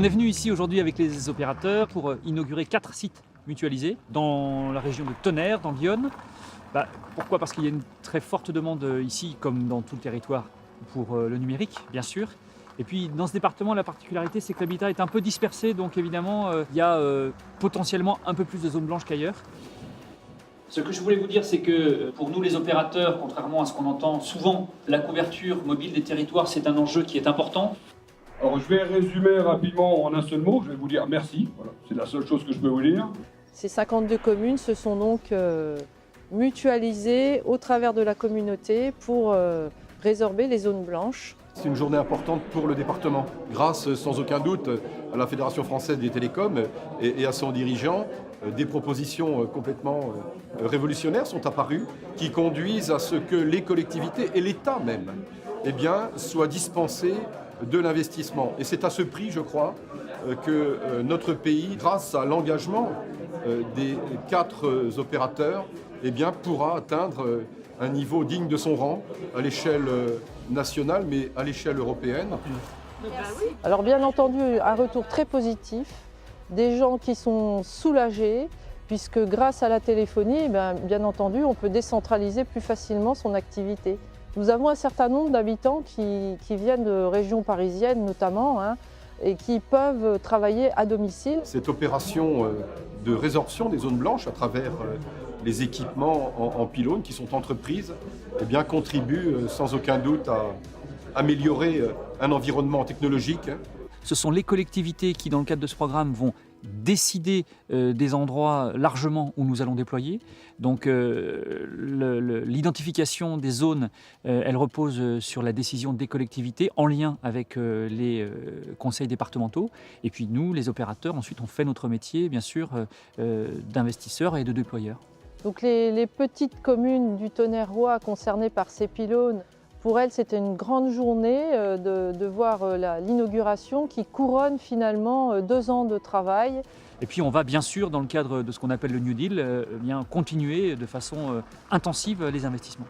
On est venu ici aujourd'hui avec les opérateurs pour inaugurer 4 sites mutualisés dans la région de Tonnerre, dans l'Yonne. Pourquoi ? Parce qu'il y a une très forte demande ici, comme dans tout le territoire, pour le numérique, bien sûr. Et puis dans ce département, la particularité, c'est que l'habitat est un peu dispersé, donc évidemment, il y a potentiellement un peu plus de zones blanches qu'ailleurs. Ce que je voulais vous dire, c'est que pour nous les opérateurs, contrairement à ce qu'on entend souvent, la couverture mobile des territoires, c'est un enjeu qui est important. Alors je vais résumer rapidement en un seul mot, je vais vous dire merci, voilà. C'est la seule chose que je peux vous dire. Ces 52 communes se sont donc mutualisées au travers de la communauté pour résorber les zones blanches. C'est une journée importante pour le département, grâce sans aucun doute à la Fédération française des télécoms et à son dirigeant. Des propositions complètement révolutionnaires sont apparues qui conduisent à ce que les collectivités et l'État même soient dispensés de l'investissement. Et c'est à ce prix, je crois, que notre pays, grâce à l'engagement des 4 opérateurs, pourra atteindre un niveau digne de son rang à l'échelle nationale, mais à l'échelle européenne. Alors bien entendu, un retour très positif, des gens qui sont soulagés, puisque grâce à la téléphonie, bien entendu, on peut décentraliser plus facilement son activité. Nous avons un certain nombre d'habitants qui viennent de régions parisiennes notamment, et qui peuvent travailler à domicile. Cette opération de résorption des zones blanches à travers les équipements en pylônes qui sont entreprises contribue sans aucun doute à améliorer un environnement technologique. Ce sont les collectivités qui, dans le cadre de ce programme, vont décider des endroits largement où nous allons déployer. Donc l'identification des zones, elle repose sur la décision des collectivités en lien avec les conseils départementaux. Et puis nous, les opérateurs, ensuite on fait notre métier, bien sûr, d'investisseurs et de déployeurs. Donc les petites communes du Tonnerrois concernées par ces pylônes, pour elles, c'était une grande journée de voir l'inauguration qui couronne finalement 2 ans de travail. Et puis on va bien sûr, dans le cadre de ce qu'on appelle le New Deal, continuer de façon intensive les investissements.